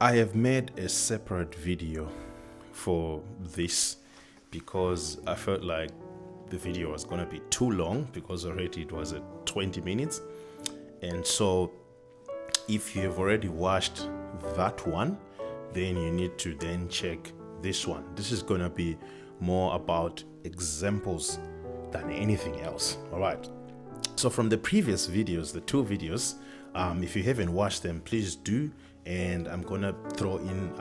I have made a separate video for this because I felt like the video was going to be too long because already it was at 20 minutes. And so if you have already watched that one, then you need to then check this one. This is going to be more about examples than anything else. All right. So from the previous videos, the two videos, if you haven't watched them, please do. And I'm going to throw in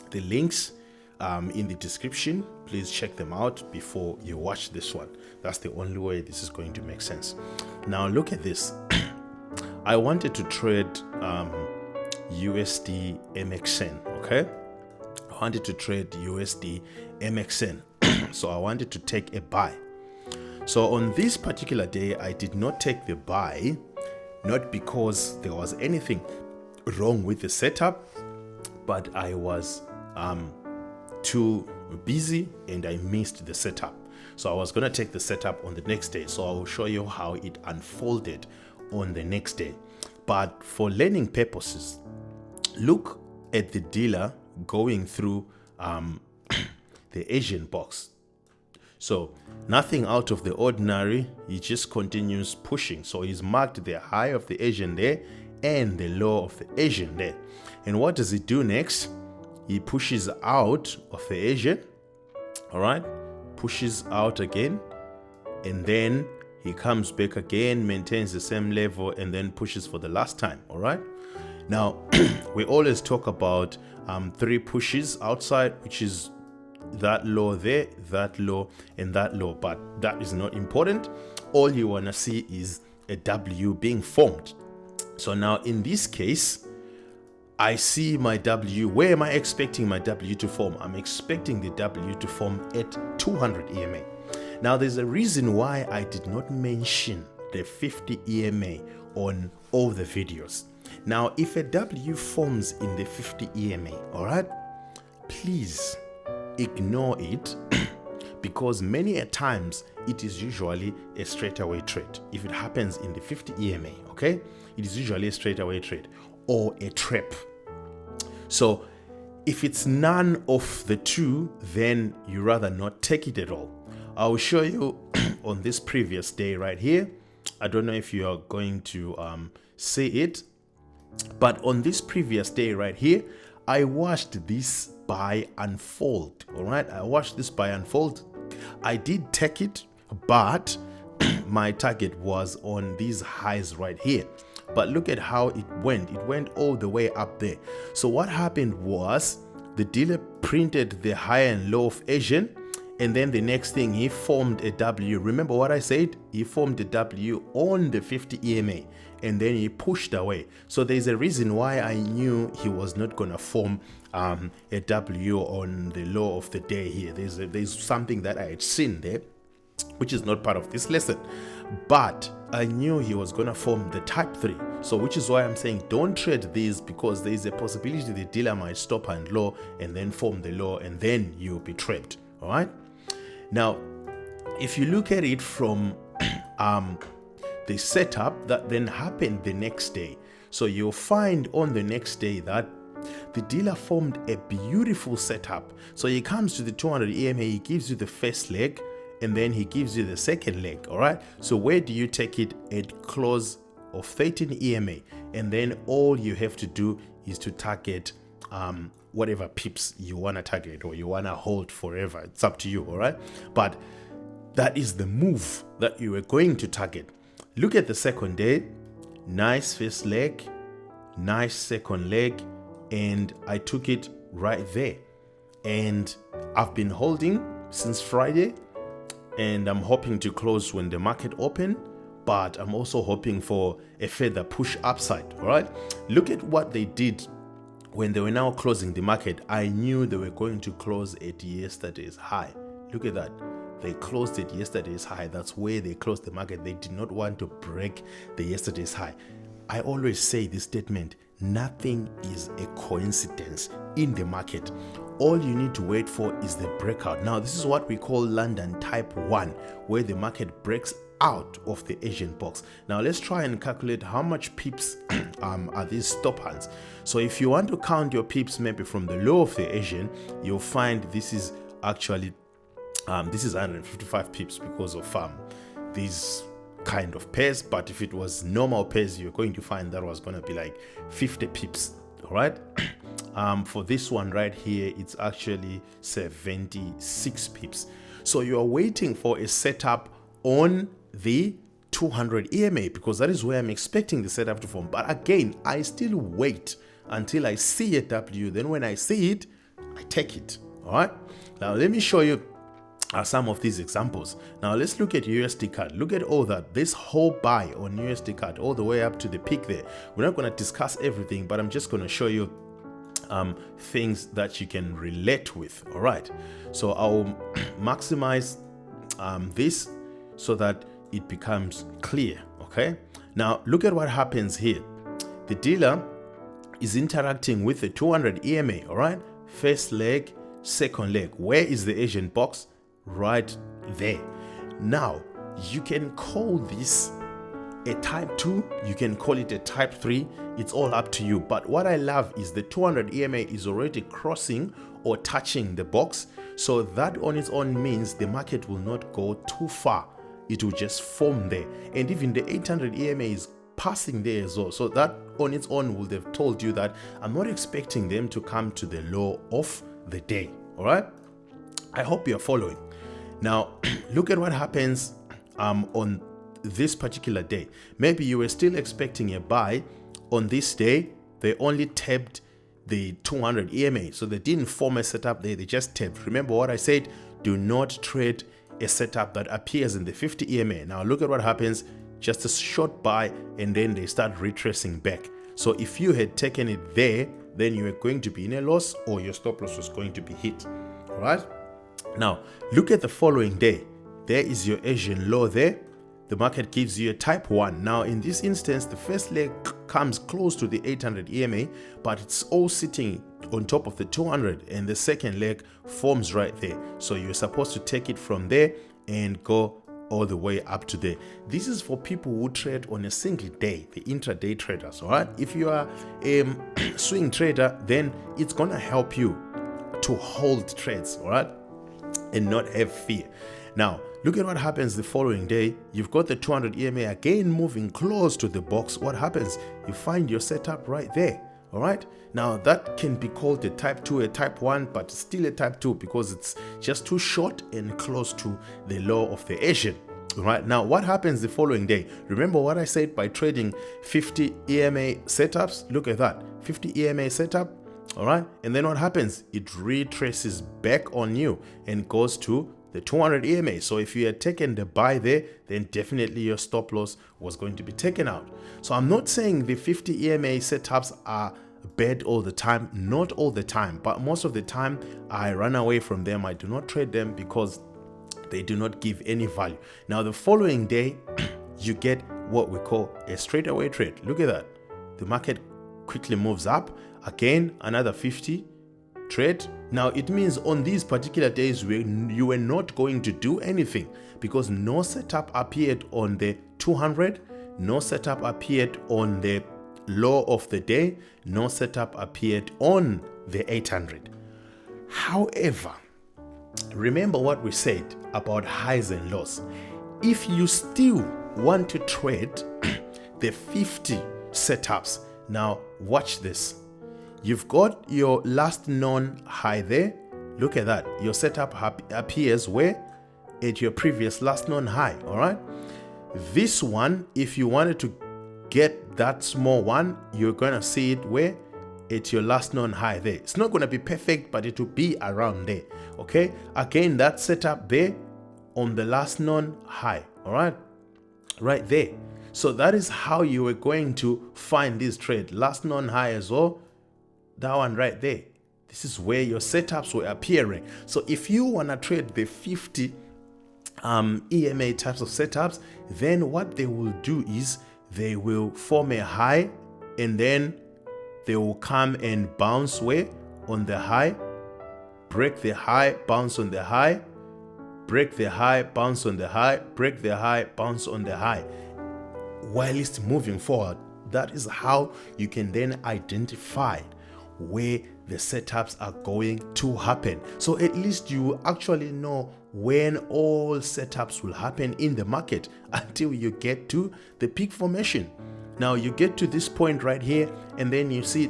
the links in the description. Please check them out before you watch this one. That's the only way this is going to make sense. Now look at this. I wanted to trade USDMXN, okay? I wanted to trade USDMXN. So I wanted to take a buy. So on this particular day, I did not take the buy, not because there was anything wrong with the setup, but I was too busy and I missed the setup. So I was going to take the setup on the next day. So I will show you how it unfolded on the next day. But for learning purposes, look at the dealer going through the Asian box. So nothing out of the ordinary. He just continues pushing. So he's marked the high of the Asian there and the low of the Asian there. And what does he do next? He pushes out of the Asian, all right, pushes out again, and then he comes back again, maintains the same level, and then pushes for the last time. All right. Now we always talk about 3 pushes outside, which is that low there, that low, and that low, but that is not important. All you want to see is a W being formed. So now in this case, I see my W. Where am I expecting my W to form? I'm expecting the W to form at 200 EMA. Now there's a reason why I did not mention the 50 EMA on all the videos. Now if a W forms in the 50 EMA, all right, please ignore it because many a times it is usually a straightaway trade. If it happens in the 50 EMA, okay, it is usually a straightaway trade or a trap. So if it's none of the two, then you rather not take it at all. I'll show you on this previous day right here. I don't know if you are going to see it, but on this previous day right here, I watched this buy unfold. All right, I watched this buy unfold. I did take it, but my target was on these highs right here. But look at how it went. It went all the way up there. So what happened was the dealer printed the high and low of Asian, and then the next thing he formed a W. Remember what I said? He formed a W on the 50 EMA and then he pushed away. So there's a reason why I knew he was not going to form a W on the low of the day here. There's something that I had seen there, which is not part of this lesson, but I knew he was going to form the type 3. So which is why I'm saying don't trade these, because there is a possibility the dealer might stop and low and then form the low and then you'll be trapped. All right. Now, if you look at it from the setup that then happened the next day, so you'll find on the next day that the dealer formed a beautiful setup. So he comes to the 200 EMA, he gives you the first leg, and then he gives you the second leg. All right. So where do you take it? At close of 13 EMA, and then all you have to do is to target whatever pips you want to target or you want to hold forever. It's up to you. All right. But that is the move that you were going to target. Look at the second day. Nice first leg, nice second leg, and I took it right there. And I've been holding since Friday, and I'm hoping to close when the market open, but I'm also hoping for a further push upside. All right. Look at what they did when they were now closing the market. I knew they were going to close at yesterday's high. Look at that. They closed at yesterday's high. That's where they closed the market. They did not want to break the yesterday's high. I always say this statement: nothing is a coincidence in the market. All you need to wait for is the breakout. Now, this is what we call London type 1, where the market breaks out of the Asian box. Now let's try and calculate how much pips are these stop hands. So if you want to count your pips maybe from the low of the Asian, you'll find this is actually this is 155 pips because of these kind of pairs. But if it was normal pairs, you're going to find that was going to be like 50 pips. All right. For this one right here, it's actually 76 pips. So you are waiting for a setup on the 200 EMA because that is where I'm expecting the setup to form. But again, I still wait until I see a W. Then when I see it, I take it. All right. Now let me show you some of these examples. Now let's look at USD CAD. Look at all that. This whole buy on USD CAD all the way up to the peak there. We're not going to discuss everything, but I'm just going to show you things that you can relate with. All right. So I'll maximize this so that it becomes clear. Okay. Now look at what happens here. The dealer is interacting with the 200 EMA. All right. First leg, second leg. Where is the Asian box? Right there. Now you can call this a type 2, you can call it a type 3, it's all up to you. But what I love is the 200 EMA is already crossing or touching the box, so that on its own means the market will not go too far, it will just form there. And even the 800 EMA is passing there as well, so that on its own would have told you that I'm not expecting them to come to the low of the day. All right, I hope you're following. Now look at what happens on this particular day. Maybe you were still expecting a buy on this day. They only tapped the 200 EMA, so they didn't form a setup there, they just tapped. Remember what I said, do not trade a setup that appears in the 50 EMA. Now look at what happens, just a short buy and then they start retracing back. So if you had taken it there, then you were going to be in a loss or your stop loss was going to be hit. All right. Now look at the following day. There is your Asian low there. The market gives you a type 1. Now in this instance, the first leg comes close to the 800 EMA, but it's all sitting on top of the 200, and the second leg forms right there. So you're supposed to take it from there and go all the way up to there. This is for people who trade on a single day, the intraday traders. All right. If you are a swing trader, then it's gonna help you to hold trades, all right, and not have fear. Now look at what happens the following day. You've got the 200 EMA again moving close to the box. What happens? You find your setup right there. All right. Now that can be called a type 2, a type 1, but still a type 2 because it's just too short and close to the low of the Asian. All right. Now what happens the following day? Remember what I said by trading 50 EMA setups? Look at that, 50 EMA setup. All right. And then what happens? It retraces back on you and goes to the 200 EMA. So if you had taken the buy there, then definitely your stop loss was going to be taken out. So I'm not saying the 50 EMA setups are bad all the time, not all the time, but most of the time I run away from them. I do not trade them because they do not give any value. Now the following day, you get what we call a straightaway trade. Look at that. The market quickly moves up. Again, another 50 trade. Now it means on these particular days where you were not going to do anything because no setup appeared on the 200, no setup appeared on the low of the day, no setup appeared on the 800. However, remember what we said about highs and lows. If you still want to trade the 50 setups, now watch this. You've got your last known high there. Look at that. Your setup appears where? At your previous last known high. All right. This one, if you wanted to get that small one, you're going to see it where? At your last known high there. It's not going to be perfect, but it will be around there. Okay. Again, that setup there on the last known high. All right. Right there. So that is how you were going to find this trade. Last known high as well. That one right there. This is where your setups were appearing. So if you want to trade the 50 EMA types of setups, then what they will do is they will form a high and then they will come and bounce where? On the high, break the high, bounce on the high, break the high, bounce on the high, break the high, bounce on the high, while it's moving forward. That is how you can then identify where the setups are going to happen. So at least you actually know when all setups will happen in the market until you get to the peak formation. Now you get to this point right here, and then you see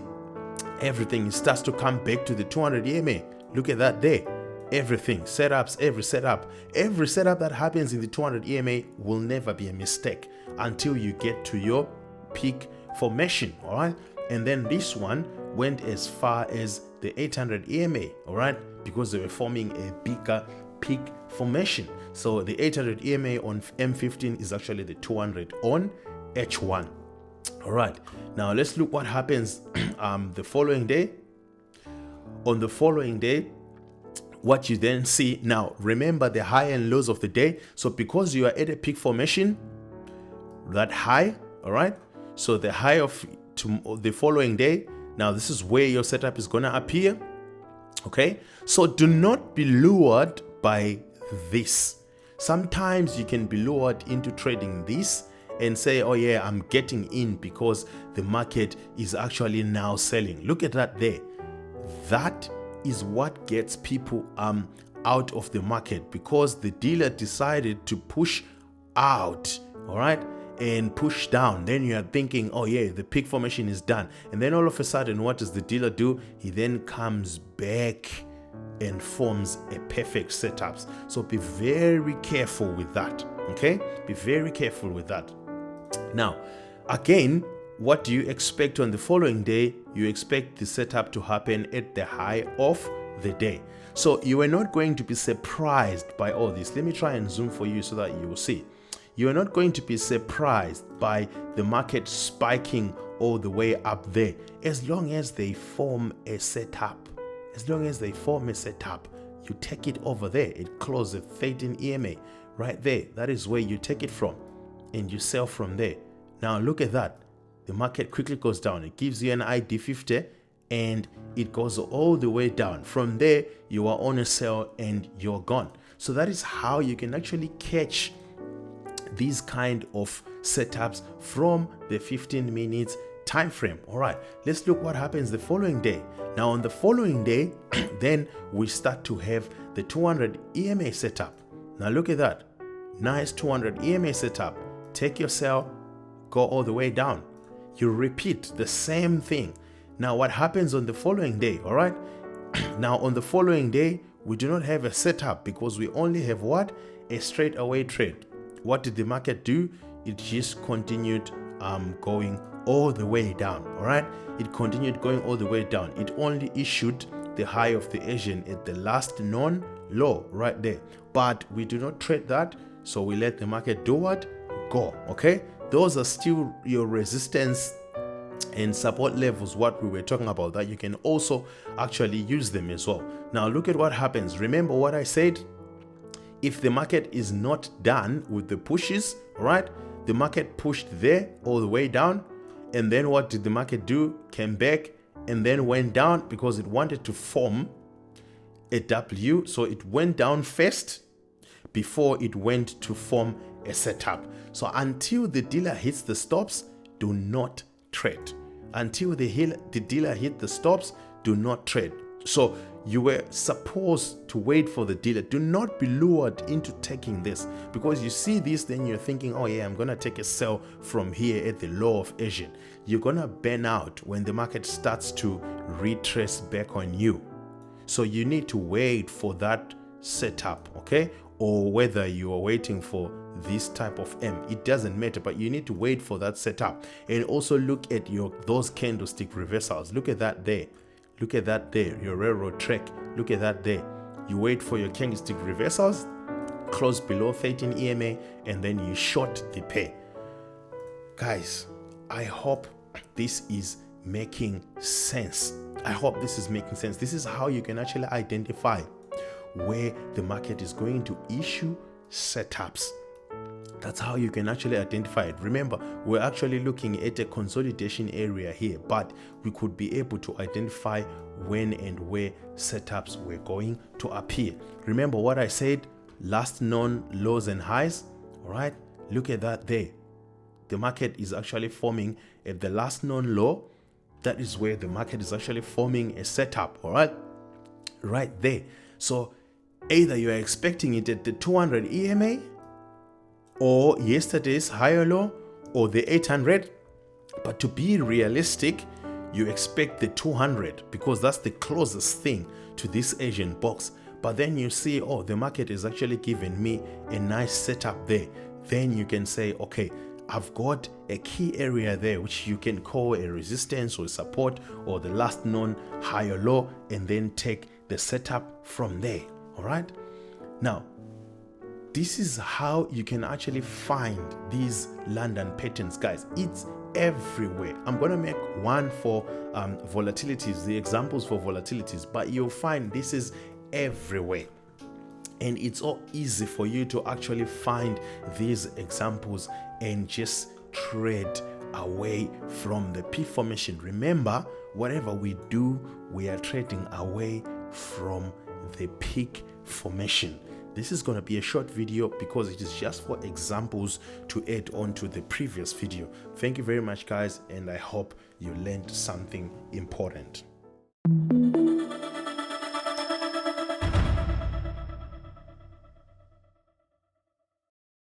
everything starts to come back to the 200 EMA. Look at that there. Everything, setups, every setup that happens in the 200 EMA will never be a mistake until you get to your peak formation. All right. And then this one went as far as the 800 EMA. All right. Because they were forming a bigger peak formation. So the 800 EMA on M15 is actually the 200 on H1. All right. Now let's look what happens the following day. On the following day, what you then see, now remember the high and lows of the day. So because you are at a peak formation, that high, all right, so the high of the following day, now this is where your setup is going to appear. Okay, so do not be lured by this. Sometimes you can be lured into trading this and say, oh yeah, I'm getting in because the market is actually now selling. Look at that there. That is what gets people out of the market, because the dealer decided to push out, all right, and push down. Then you are thinking, oh yeah, the peak formation is done. And then all of a sudden, what does the dealer do? He then comes back and forms a perfect setups. So be very careful with that. Okay, be very careful with that. Now, again, what do you expect on the following day? You expect the setup to happen at the high of the day. So you are not going to be surprised by all this. Let me try and zoom for you so that you will see. You are not going to be surprised by the market spiking all the way up there, as long as they form a setup. As long as they form a setup, you take it over there. It closes at 13 EMA right there. That is where you take it from, and you sell from there. Now look at that. The market quickly goes down. It gives you an ID50 and it goes all the way down. From there, you are on a sell and you're gone. So that is how you can actually catch these kind of setups from the 15 minutes time frame. All right, let's look what happens the following day. Now on the following day, then we start to have the 200 EMA setup. Now look at that. Nice 200 EMA setup. Take your sell, go all the way down. You repeat the same thing. Now what happens on the following day? All right. Now on the following day, we do not have a setup because we only have what? A straight away trade. What did the market do? It just continued going all the way down. All right. It continued going all the way down. It only issued the high of the Asian at the last non-low right there. But we do not trade that. So we let the market do what? Go. Okay. Those are still your resistance and support levels, what we were talking about, that you can also actually use them as well. Now look at what happens. Remember what I said? If the market is not done with the pushes, right? The market pushed there all the way down. And then what did the market do? Came back and then went down because it wanted to form a W. So it went down first before it went to form a setup. So until the dealer hits the stops, do not trade. Until the dealer hit the stops, do not trade. So you were supposed to wait for the dealer. Do not be lured into taking this, because you see this, then you're thinking, oh yeah, I'm gonna take a sell from here at the low of Asian. You're gonna burn out when the market starts to retrace back on you. So you need to wait for that setup, okay? Or whether you are waiting for this type of M, it doesn't matter, but you need to wait for that setup. And also look at those candlestick reversals. Look at that there. Look at that there, your railroad track. Look at that there. You wait for your candlestick reversals, close below 13 EMA, and then you short the pair. Guys, I hope this is making sense. I hope this is making sense. This is how you can actually identify where the market is going to issue setups. That's how you can actually identify it. Remember, we're actually looking at a consolidation area here, but we could be able to identify when and where setups were going to appear. Remember what I said? last known lows and highs. All right, look at that there. The market is actually forming at the last known low. That is where the market is actually forming a setup. All right, right there. So either you are expecting it at the 200 EMA, or yesterday's higher low, or the 800. But to be realistic, you expect the 200 because that's the closest thing to this Asian box. But then you see, oh, the market is actually giving me a nice setup there. Then you can say, okay, I've got a key area there which you can call a resistance or support, or the last known higher low, and then take the setup from there. All right. Now, this is how you can actually find these London patterns, guys. It's everywhere. I'm going to make one for volatilities, the examples for volatilities, but you'll find this is everywhere. And it's all easy for you to actually find these examples and just trade away from the P formation. Remember, whatever we do, we are trading away from the peak formation. This is going to be a short video because it is just for examples to add on to the previous video. Thank you very much, guys, and I hope you learned something important.